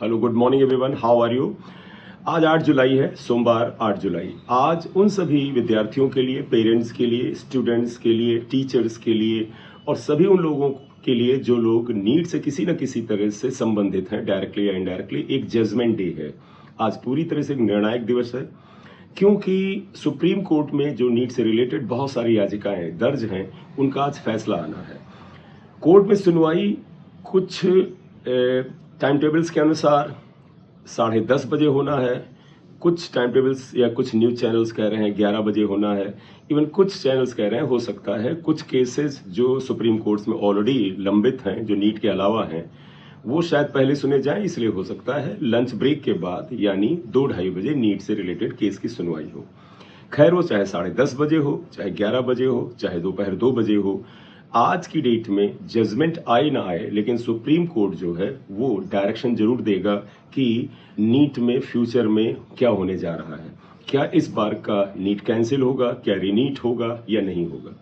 Hello, good morning everyone, how are you. आज 8 जुलाई है, सोमवार 8 जुलाई। आज उन सभी विद्यार्थियों के लिए, पेरेंट्स के लिए, स्टूडेंट्स के लिए, टीचर्स के लिए और सभी उन लोगों के लिए जो लोग नीट से किसी न किसी तरह से संबंधित हैं, डायरेक्टली या इनडायरेक्टली, एक जजमेंट डे है। आज पूरी तरह से एक निर्णायक दिवस है, क्योंकि सुप्रीम कोर्ट में जो नीट से रिलेटेड बहुत सारी याचिकाएं दर्ज हैं, उनका आज फैसला आना है। कोर्ट में सुनवाई कुछ टाइम टेबल्स के अनुसार 10:30 बजे होना है, कुछ टाइम टेबल्स या कुछ न्यूज चैनल्स कह रहे हैं 11 बजे होना है, इवन कुछ चैनल्स कह रहे हैं हो सकता है कुछ केसेस जो सुप्रीम कोर्ट में ऑलरेडी लंबित हैं, जो नीट के अलावा हैं, वो शायद पहले सुने जाएं, इसलिए हो सकता है लंच ब्रेक के बाद यानी 2-2:30 बजे नीट से रिलेटेड केस की सुनवाई हो। खैर, वो चाहे 10:30 बजे हो, चाहे 11 बजे हो, चाहे दोपहर 2 बजे हो, आज की डेट में जजमेंट आए ना आए, लेकिन सुप्रीम कोर्ट जो है वो डायरेक्शन जरूर देगा कि नीट में फ्यूचर में क्या होने जा रहा है। क्या इस बार का नीट कैंसिल होगा, क्या रीनीट होगा या नहीं होगा।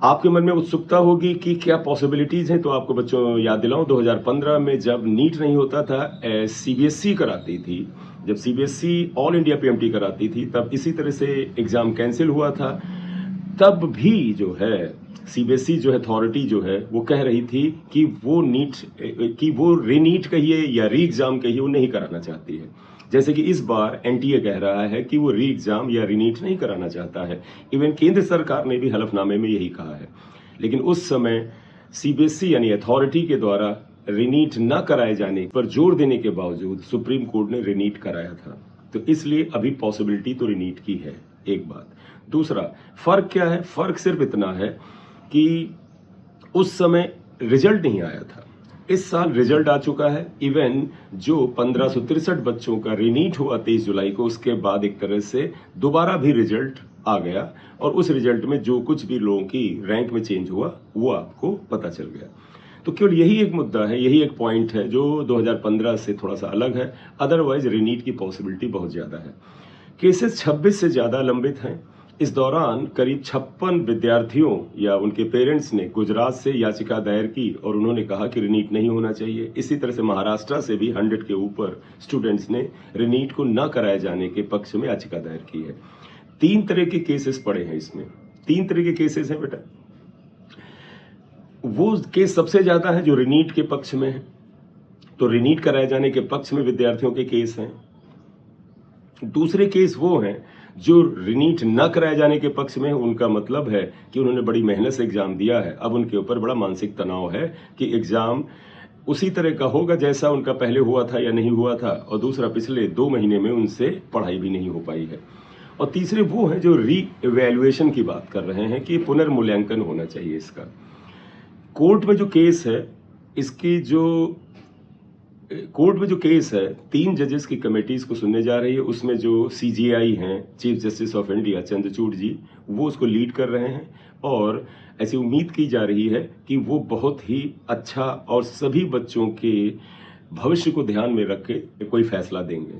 आपके मन में उत्सुकता होगी कि क्या पॉसिबिलिटीज हैं, तो आपको बच्चों याद दिलाऊं, 2015 में जब नीट नहीं होता था, सीबीएसई कराती थी, जब सीबीएसई ऑल इंडिया पीएमटी कराती थी, तब इसी तरह से एग्जाम कैंसिल हुआ था। तब भी जो है सीबीएसई जो अथॉरिटी जो है वो कह रही थी कि वो रीनीट कहिए या री एग्जाम कहिए, वो नहीं कराना चाहती है। जैसे कि इस बार एनटीए कह रहा है कि वो री एग्जाम या रीनीट नहीं कराना चाहता है। इवन केंद्र सरकार ने भी हलफनामे में यही कहा है। लेकिन उस समय सीबीएसई यानी अथॉरिटी के द्वारा रीनीट न कराए जाने पर जोर देने के बावजूद सुप्रीम कोर्ट ने रीनीट कराया था। तो इसलिए अभी पॉसिबिलिटी तो रीनीट की है, एक बात। दूसरा, फर्क क्या है? फर्क सिर्फ इतना है कि उस समय रिजल्ट नहीं आया था, इस साल रिजल्ट आ चुका है। इवन जो 1563 बच्चों का रीनीट हुआ 23 जुलाई को, उसके बाद एक तरह से दोबारा भी रिजल्ट आ गया और उस रिजल्ट में जो कुछ भी लोगों की रैंक में चेंज हुआ वो आपको पता चल गया। तो केवल यही एक मुद्दा है, यही एक पॉइंट है जो 2015 से थोड़ा सा अलग है। अदरवाइज रीनीट की पॉसिबिलिटी बहुत ज्यादा है। केसेस 26 से ज्यादा लंबित हैं। इस दौरान करीब 56 विद्यार्थियों या उनके पेरेंट्स ने गुजरात से याचिका दायर की और उन्होंने कहा कि रीनीट नहीं होना चाहिए। इसी तरह से महाराष्ट्र से भी 100 के ऊपर स्टूडेंट्स ने रीनीट को न कराए जाने के पक्ष में याचिका दायर की है। 3 तरह के केसेस पड़े हैं इसमें, 3 तरह के केसेस हैं बेटा। वो केस सबसे ज्यादा है जो रीनीट के पक्ष में है, तो रीनीट कराए जाने के पक्ष में विद्यार्थियों के केस हैं। दूसरे केस वो हैं जो रीनीट न कराए जाने के पक्ष में। उनका मतलब है कि उन्होंने बड़ी मेहनत से एग्जाम दिया है, अब उनके ऊपर बड़ा मानसिक तनाव है कि एग्जाम उसी तरह का होगा जैसा उनका पहले हुआ था या नहीं हुआ था। और दूसरा, पिछले 2 महीने में उनसे पढ़ाई भी नहीं हो पाई है। और तीसरे वो हैं जो री इवैल्यूएशन की बात कर रहे हैं कि पुनर्मूल्यांकन होना चाहिए इसका। कोर्ट में जो केस है, कोर्ट में जो केस है, 3 जजेस की कमेटीज को सुनने जा रही है। उसमें जो सीजेआई हैं, chief justice of India Chandrachud ji, वो उसको लीड कर रहे हैं और ऐसी उम्मीद की जा रही है कि वो बहुत ही अच्छा और सभी बच्चों के भविष्य को ध्यान में रख के कोई फैसला देंगे।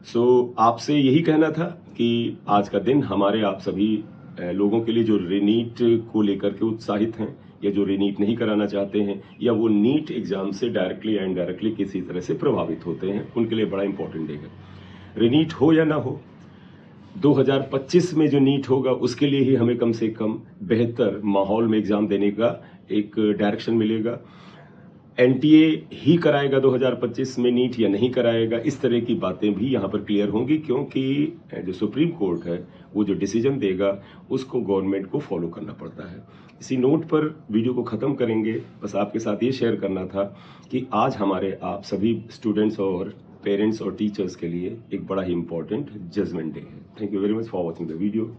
सो आपसे यही कहना था कि आज का दिन हमारे आप सभी लोगों के लिए जो रीनीट को लेकर के उत्साहित हैं या जो रीनीट नहीं कराना चाहते हैं या वो नीट एग्जाम से डायरेक्टली या इनडायरेक्टली किसी तरह से प्रभावित होते हैं, उनके लिए बड़ा इंपॉर्टेंट डे है। रीनीट हो या ना हो, 2025 में जो नीट होगा उसके लिए ही हमें कम से कम बेहतर माहौल में एग्जाम देने का एक डायरेक्शन मिलेगा। एनटीए ही कराएगा 2025 में नीट या नहीं कराएगा, इस तरह की बातें भी यहाँ पर क्लियर होंगी, क्योंकि जो सुप्रीम कोर्ट है वो जो डिसीजन देगा उसको गवर्नमेंट को फॉलो करना पड़ता है। इसी नोट पर वीडियो को ख़त्म करेंगे। बस आपके साथ ये शेयर करना था कि आज हमारे आप सभी स्टूडेंट्स और पेरेंट्स और टीचर्स के लिए एक बड़ा ही इंपॉर्टेंट जजमेंट डे है। Thank you very much for watching the video.